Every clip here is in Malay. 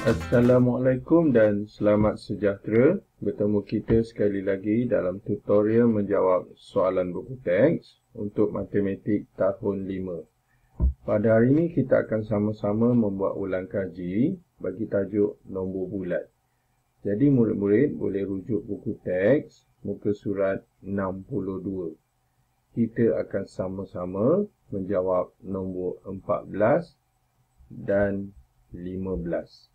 Assalamualaikum dan selamat sejahtera. Bertemu kita sekali lagi dalam tutorial menjawab soalan buku teks untuk matematik tahun 5. Pada hari ini kita akan sama-sama membuat ulang kaji bagi tajuk nombor bulat. Jadi murid-murid boleh rujuk buku teks muka surat 62. Kita akan sama-sama menjawab nombor 14 dan 15.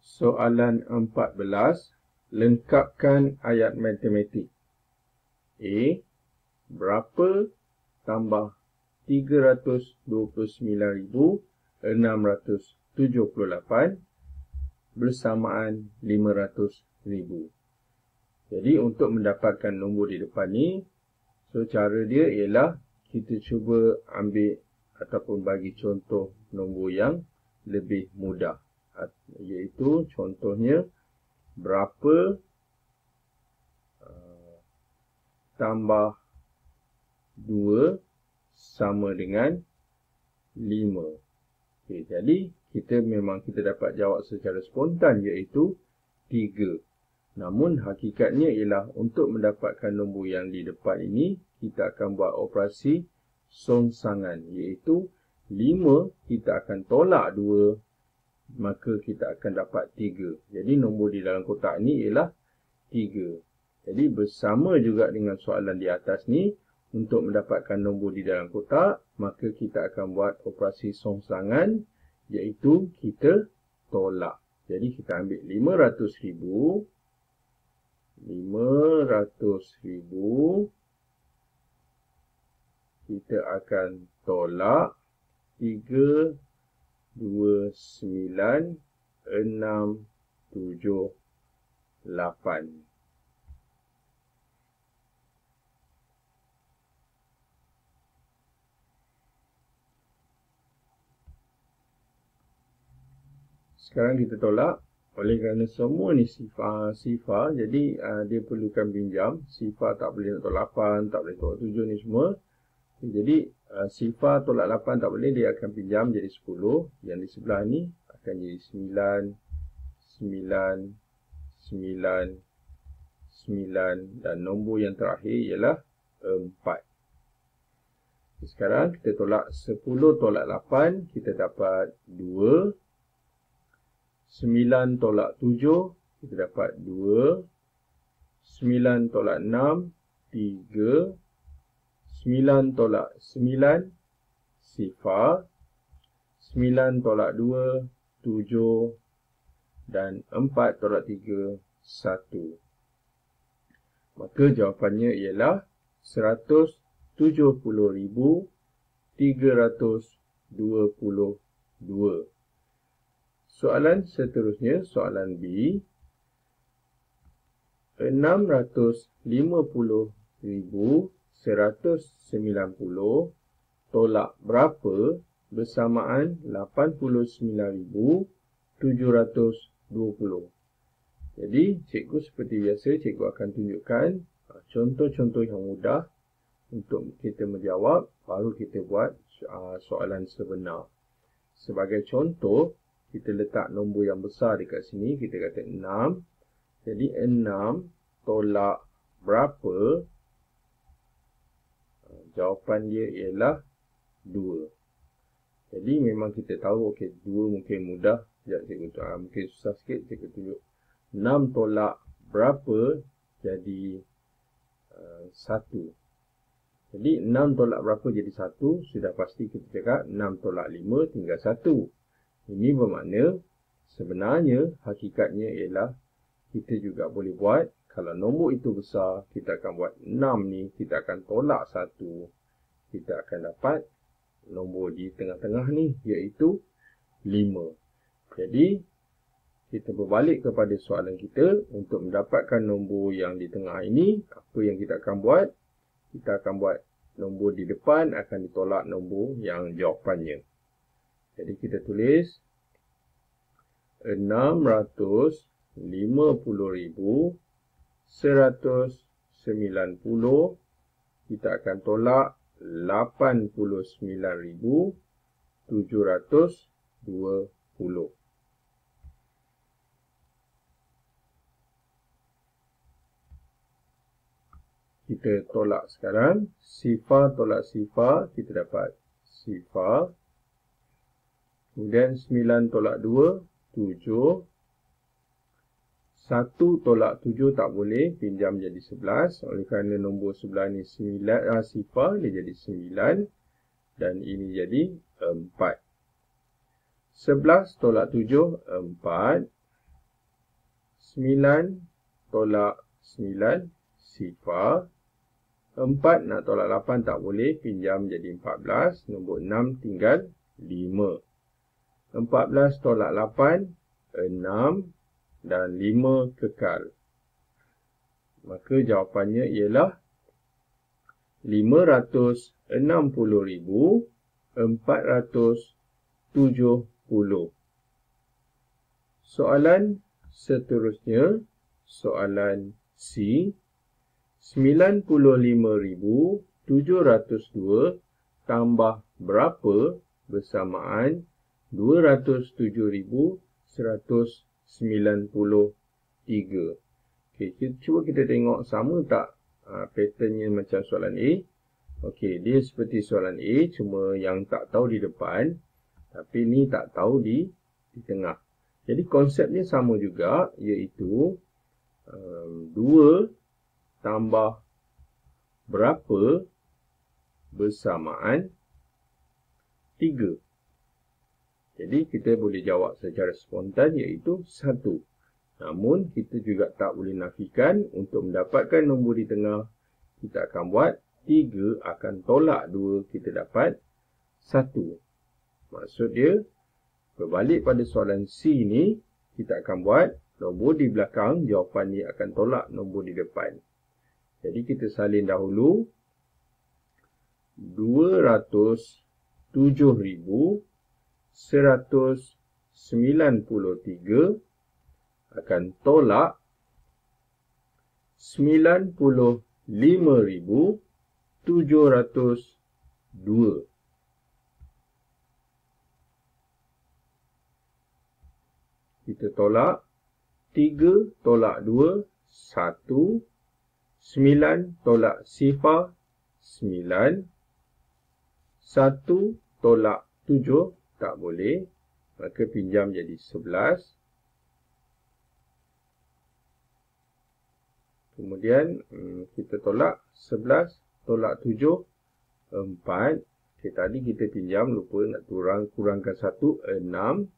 Soalan 14. Lengkapkan ayat matematik. A. Berapa tambah 329,678 bersamaan 500,000. Jadi untuk mendapatkan nombor di depan ni, so cara dia ialah kita cuba ambil ataupun bagi contoh nombor yang lebih mudah. Iaitu contohnya berapa tambah 2 sama dengan 5. Okay, jadi kita dapat jawab secara spontan iaitu 3. Namun hakikatnya ialah untuk mendapatkan nombor yang di depan ini, kita akan buat operasi songsangan, iaitu 5 kita akan tolak 2, maka kita akan dapat 3. Jadi nombor di dalam kotak ni ialah 3. Jadi bersama juga dengan soalan di atas ni, untuk mendapatkan nombor di dalam kotak, maka kita akan buat operasi songsangan, iaitu kita tolak. Jadi kita ambil 500,000. Kita akan tolak 329,678. Sekarang kita tolak. Oleh kerana semua ni sifar, jadi dia perlukan pinjam. Sifar tak boleh nak tolak 8, tak boleh tolak 7 ni semua. Jadi sifar tolak 8 tak boleh, dia akan pinjam jadi 10. Yang di sebelah ni akan jadi 9, 9, 9, 9 dan nombor yang terakhir ialah 4. Sekarang kita tolak 10 tolak 8, kita dapat 2. 9 tolak 7, kita dapat 2. 9 tolak 6, 3. 9 tolak 9, sifar. 9 tolak 2, 7. Dan 4 tolak 3, 1. Maka jawapannya ialah 170,322. Soalan seterusnya, soalan B. 650,190 tolak berapa bersamaan 89,720. Jadi, cikgu seperti biasa, cikgu akan tunjukkan contoh-contoh yang mudah untuk kita menjawab, baru kita buat soalan sebenar. Sebagai contoh, kita letak nombor yang besar dekat sini, kita kata 6. Jadi 6 tolak berapa? Jawapan dia ialah 2. Jadi memang kita tahu, okey, 2 mungkin mudah. Sekejap cikgu tunjuk, mungkin susah sikit, cikgu tunjuk. 6 tolak berapa? Jadi 1. Jadi 6 tolak berapa jadi 1? Sudah pasti kita cakap 6 tolak 5 tinggal 1. Ini bermakna sebenarnya hakikatnya ialah kita juga boleh buat, kalau nombor itu besar, kita akan buat 6 ni, kita akan tolak 1. Kita akan dapat nombor di tengah-tengah ni, iaitu 5. Jadi, kita berbalik kepada soalan kita. Untuk mendapatkan nombor yang di tengah ini, apa yang kita akan buat? Kita akan buat nombor di depan akan ditolak nombor yang jawapannya. Jadi kita tulis 650,190. Kita akan tolak 89,720. Kita tolak sekarang. Sifar tolak sifar, kita dapat sifar. Kemudian 9 tolak 2, 7. 1 tolak 7 tak boleh, pinjam jadi 11. Oleh kerana nombor sebelah ni 9, sifar, dia jadi 9. Dan ini jadi 4. 11 tolak 7, 4. 9 tolak 9, sifar. 4 nak tolak 8 tak boleh, pinjam jadi 14. Nombor 6 tinggal 5. 14 tolak 8, 6. Dan 5 kekal. Maka jawapannya ialah 560,470. Soalan seterusnya, soalan C. 95,702 tambah berapa bersamaan 207,193. Okey, cuba kita tengok sama tak patternnya macam soalan A. Okey, dia seperti soalan A, cuma yang tak tahu di depan, tapi ni tak tahu di tengah. Jadi konsepnya sama juga, iaitu 2 tambah berapa bersamaan 3. Jadi kita boleh jawab secara spontan, iaitu 1. Namun kita juga tak boleh nafikan. Untuk mendapatkan nombor di tengah, kita akan buat 3 akan tolak 2, kita dapat 1. Maksud dia, berbalik pada soalan C ni, kita akan buat nombor di belakang, jawapan ni akan tolak nombor di depan. Jadi kita salin dahulu. 207,193 akan tolak 95,702. Kita tolak 3 tolak 2, 1. 9 tolak sifar, 9. 1 tolak 7 tak boleh, maka pinjam jadi 11. Kemudian kita tolak 11 tolak 7, 4. Okay, tadi kita pinjam, lupa nak kurangkan 1, 6.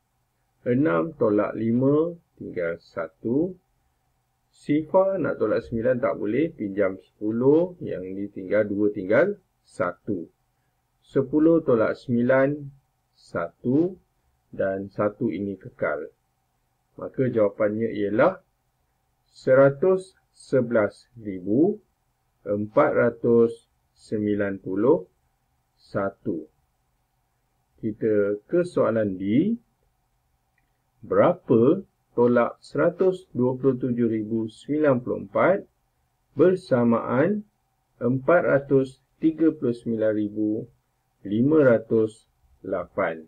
6 tolak 5 tinggal 1. Sifar nak tolak 9 tak boleh, pinjam 10. Yang ni tinggal 2, tinggal 1. 10 tolak 9, 1. Dan 1 ini kekal. Maka jawapannya ialah 111,491. Kita ke soalan D. Berapa tolak 127,094 bersamaan 439,508.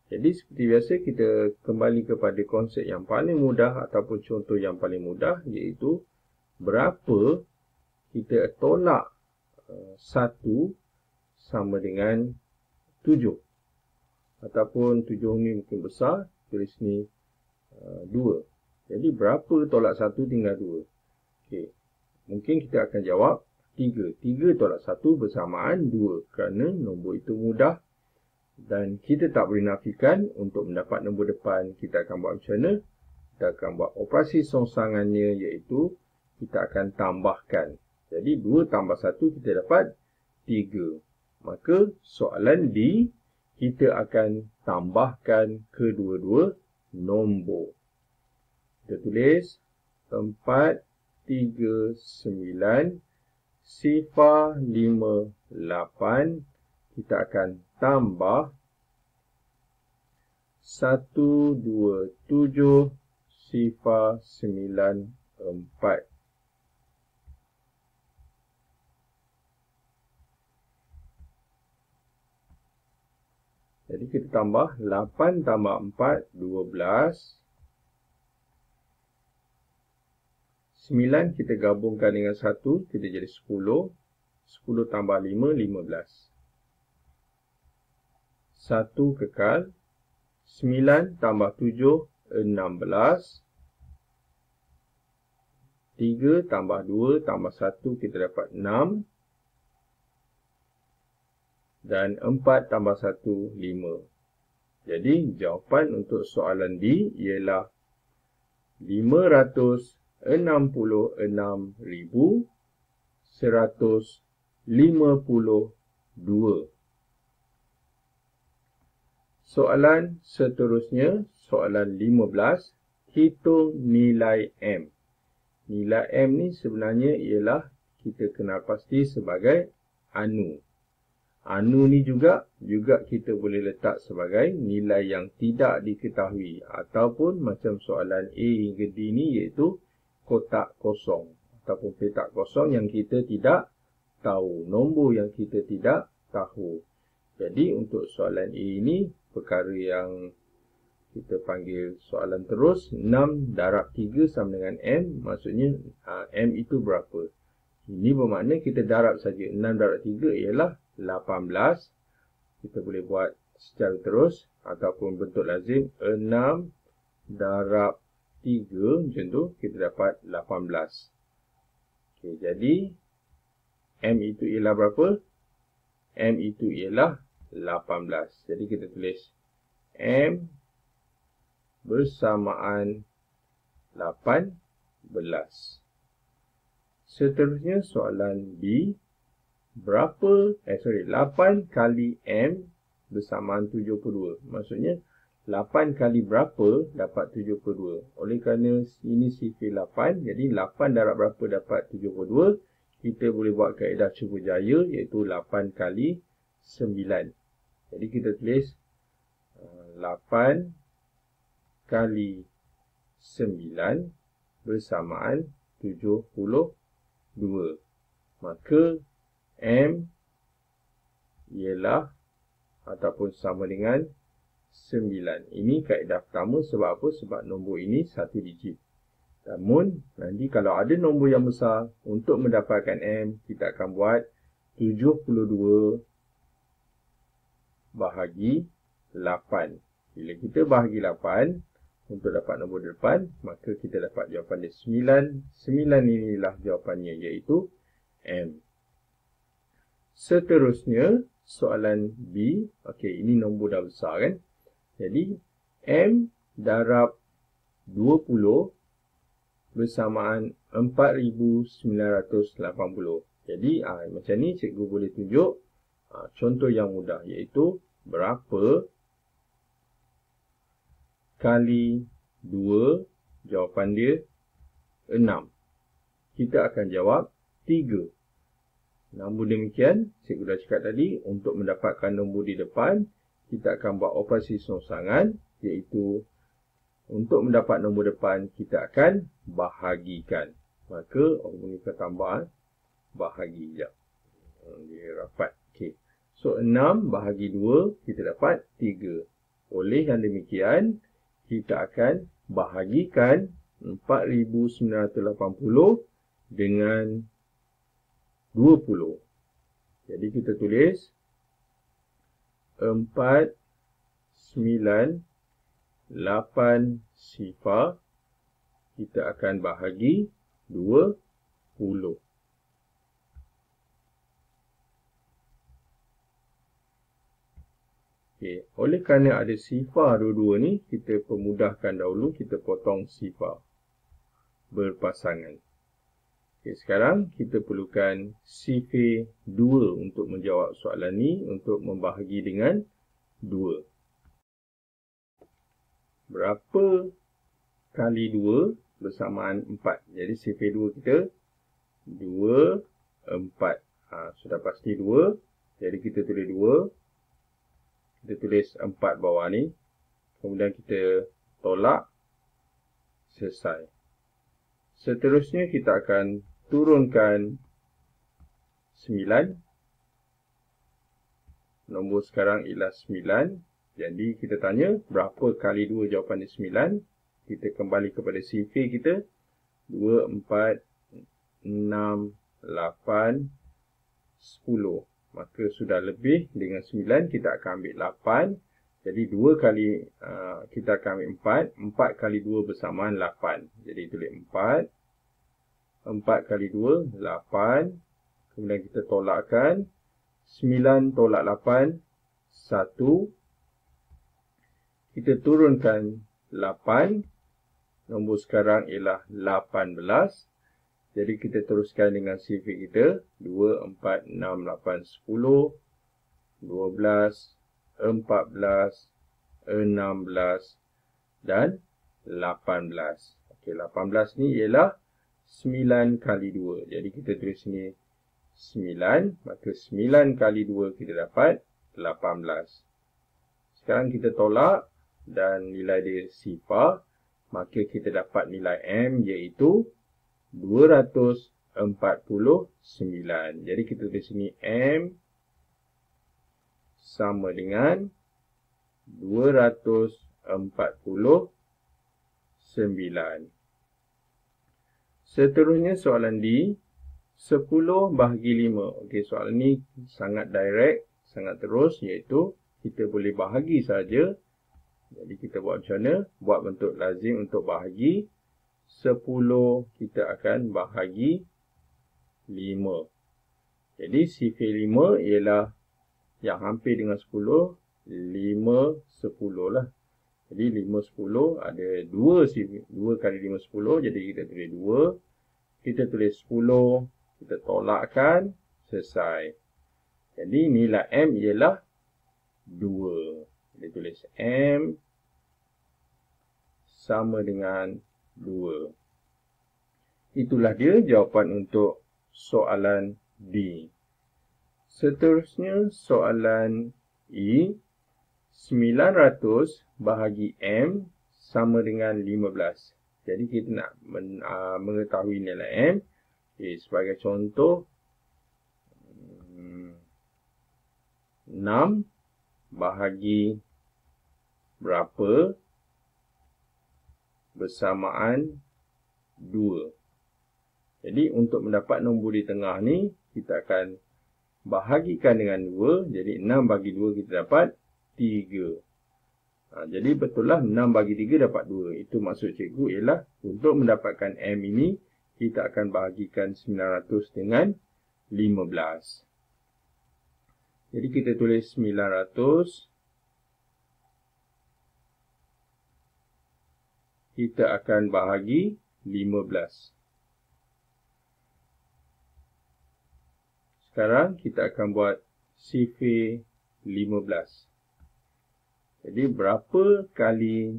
Jadi seperti biasa, kita kembali kepada konsep yang paling mudah ataupun contoh yang paling mudah, iaitu berapa kita tolak 1 sama dengan 7. Ataupun 7 ni mungkin besar, tulis ni 2. Jadi berapa tolak 1 tinggal 2. Okey. Mungkin kita akan jawab 3. 3 tolak 1 bersamaan 2. Kerana nombor itu mudah. Dan kita tak boleh nafikan. Untuk mendapat nombor depan, kita akan buat macam mana? Kita akan buat operasi songsangannya, iaitu kita akan tambahkan. Jadi 2 tambah 1 kita dapat 3. Maka soalan D, kita akan tambahkan kedua-dua nombor. Kita tulis 439 sifar 58. Kita akan tambah 127 sifar 94. Jadi kita tambah 8 tambah 4, 12. 9 kita gabungkan dengan 1, kita jadi 10. 10 tambah 5, 15. 1 kekal. 9 tambah 7, 16. 3 tambah 2 tambah 1, kita dapat 6. Dan 4 tambah 1, 5. Jadi, jawapan untuk soalan D ialah 566,152. Soalan seterusnya, soalan 15. Hitung nilai M. Nilai M ni sebenarnya ialah kita kenal pasti sebagai anu. Anu ni juga kita boleh letak sebagai nilai yang tidak diketahui. Ataupun macam soalan A hingga D ni iaitu kotak kosong. Ataupun petak kosong yang kita tidak tahu. Nombor yang kita tidak tahu. Jadi untuk soalan A ni perkara yang kita panggil soalan terus. 6 darab 3 sama dengan M. Maksudnya M itu berapa? Ini bermakna kita darab saja. 6 darab 3 ialah 18. Kita boleh buat secara terus ataupun bentuk lazim 6 darab 3 macam tu kita dapat 18. Okey, jadi M itu ialah berapa? M itu ialah 18. Jadi kita tulis M bersamaan 18. Seterusnya soalan B. 8 kali M bersamaan 72. Maksudnya 8 kali berapa dapat 72. Oleh kerana ini sifar 8, jadi 8 darab berapa dapat 72. Kita boleh buat kaedah cuba jaya iaitu 8 kali 9. Jadi kita tulis 8 kali 9 bersamaan 72. Maka M ialah ataupun sama dengan 9. Ini kaedah pertama sebab apa? Sebab nombor ini satu digit. Namun, nanti kalau ada nombor yang besar, untuk mendapatkan M, kita akan buat 72 bahagi 8. Bila kita bahagi 8, untuk dapat nombor depan, maka kita dapat jawapan dia 9. 9 inilah jawapannya, iaitu M. Seterusnya, soalan B. Okey, ini nombor dah besar kan? Jadi, M darab 20 bersamaan 4,980. Jadi, macam ni cikgu boleh tunjuk contoh yang mudah, iaitu berapa kali 2, jawapan dia 6. Kita akan jawab 3. Namun demikian, cikgu dah cakap tadi, untuk mendapatkan nombor di depan, kita akan buat operasi songsangan, iaitu untuk mendapat nombor depan, kita akan bahagikan. Maka, orang kita tambah, bahagi sekejap. Dia rapat. Okay. So, 6 bahagi 2, kita dapat 3. Oleh yang demikian, kita akan bahagikan 4,980 dengan 20. Jadi kita tulis 4,980. Kita akan bahagi 20. Okay. Oleh kerana ada sifar dua-dua ni, kita permudahkan dahulu, kita potong sifar berpasangan. Okay, sekarang kita perlukan sifar 2 untuk menjawab soalan ni, untuk membahagi dengan 2. Berapa kali 2 bersamaan 4? Jadi sifar 2 kita 2, 4. Sudah pasti 2. Jadi kita tulis 2. Kita tulis 4 bawah ni. Kemudian kita tolak. Selesai. Seterusnya kita akan turunkan 9. Nombor sekarang ialah 9. Jadi kita tanya berapa kali 2 jawapan dia 9. Kita kembali kepada CV kita. 2, 4, 6, 8, 10. Maka sudah lebih dengan 9, kita akan ambil 8. Jadi 2 kali kita akan ambil 4. 4 kali 2 bersamaan 8. Jadi tulis 4. 4 kali 2, 8. Kemudian kita tolakkan. 9 tolak 8, 1. Kita turunkan 8. Nombor sekarang ialah 18. Jadi kita teruskan dengan CV kita. 2, 4, 6, 8, 10, 12, 14, 16 dan 18. Okey, 18 ni ialah 9 kali 2. Jadi kita tulis sini 9. Maka 9 kali 2 kita dapat 18. Sekarang kita tolak dan nilai dia sifar. Maka kita dapat nilai M iaitu 249. Jadi kita tulis sini M sama dengan 249. Seterusnya soalan D. 10 bahagi 5. Okey, soalan ni sangat direct, sangat terus, iaitu kita boleh bahagi saja. Jadi kita buat macam mana? Buat bentuk lazim untuk bahagi. 10 kita akan bahagi 5. Jadi CV5 ialah yang hampir dengan 10. 5, 10 lah. Jadi 5, 10 ada 2 CV. 2 kali 5, 10. Jadi kita tulis 2. Kita tulis 10. Kita tolakkan. Selesai. Jadi nilai M ialah 2. Kita tulis M sama dengan 2. Itulah dia jawapan untuk soalan D. Seterusnya soalan E. 900 bahagi M sama dengan 15. Jadi kita nak mengetahui nilai M. Okay, sebagai contoh, 6 bahagi berapa bersamaan 2. Jadi untuk mendapat nombor di tengah ni, kita akan bahagikan dengan 2. Jadi 6 bagi 2 kita dapat 3. Jadi betul lah 6 bagi 3 dapat 2. Itu maksud cikgu ialah untuk mendapatkan M ini, kita akan bahagikan 900 dengan 15. Jadi kita tulis 900. Kita akan bahagi 15. Sekarang kita akan buat CV 15. Jadi berapa kali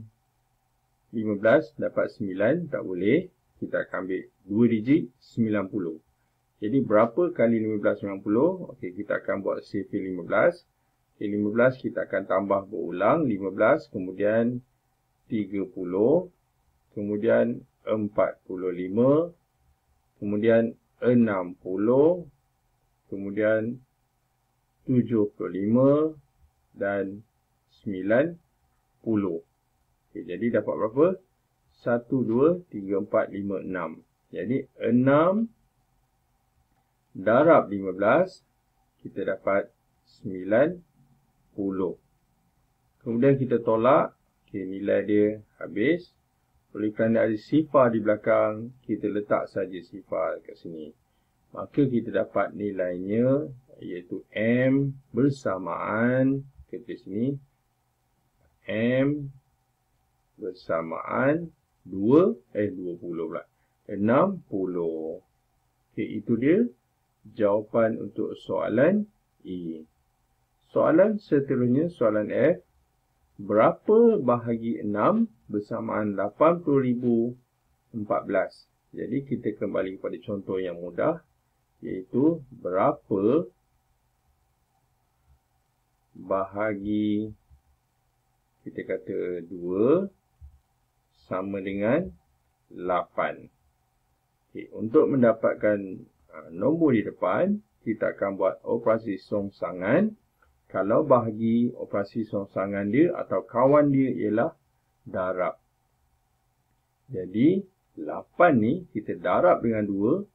15 dapat 9? Tak boleh. Kita akan ambil 2 digit 90. Jadi berapa kali 15 90? Okey, kita akan buat CV 15. Okay, 15 kita akan tambah berulang. 15 kemudian 30. Kemudian 45. Kemudian 60. Kemudian 75 dan 90. Okay, jadi dapat berapa? 1, 2, 3, 4, 5, 6. Jadi 6 darab 15, kita dapat 90. Kemudian kita tolak. Okay, nilai dia habis. Oleh kerana ada sifar di belakang, kita letak saja sifar kat sini. Maka kita dapat nilainya iaitu M bersamaan, kita sini M bersamaan 20 pula. 60. Okey, itu dia jawapan untuk soalan E. Soalan seterusnya, soalan F. Berapa bahagi 6 bersamaan 80,014? Jadi kita kembali kepada contoh yang mudah, iaitu berapa bahagi kita kata 2 sama dengan 8. Okay, untuk mendapatkan nombor di depan, kita akan buat operasi songsangan. Kalau bahagi, operasi songsangan dia atau kawan dia ialah darab. Jadi, 8 ni kita darab dengan 2,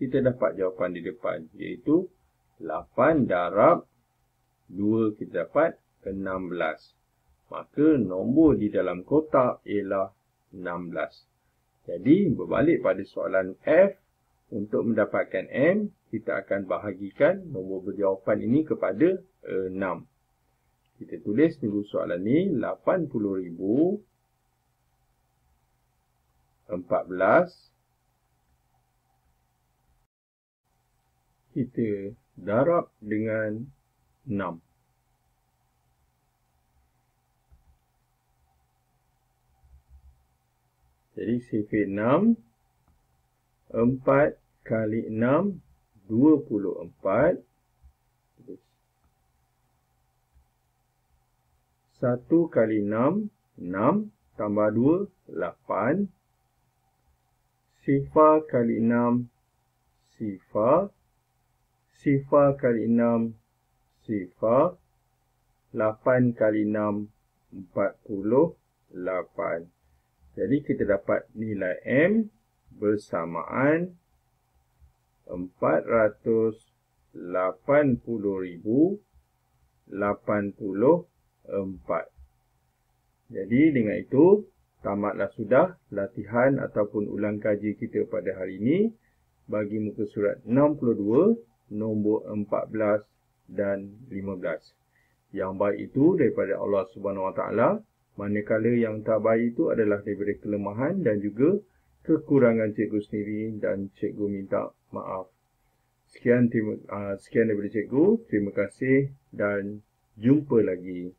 kita dapat jawapan di depan, iaitu 8 darab 2, kita dapat 16. Maka nombor di dalam kotak ialah 16. Jadi, berbalik pada soalan F, untuk mendapatkan M, kita akan bahagikan nombor berjawapan ini kepada 6. Kita tulis dulu soalan ni, 80,000 14 kita darab dengan 6. Jadi sifar 6, 4 kali 6, 24. 1 kali 6, 6 tambah 2, 8. Sifar kali 6, sifar. Sifar kali 6, sifar. 8 kali 6, 48. Jadi kita dapat nilai M bersamaan 480,084. Jadi dengan itu, tamatlah sudah latihan ataupun ulang kaji kita pada hari ini bagi muka surat 62, nombor 14 dan 15. Yang baik itu daripada Allah Subhanahu Wa Taala, manakala yang tak baik itu adalah daripada kelemahan dan juga kekurangan cikgu sendiri dan cikgu minta maaf. Sekian daripada cikgu. Terima kasih dan jumpa lagi.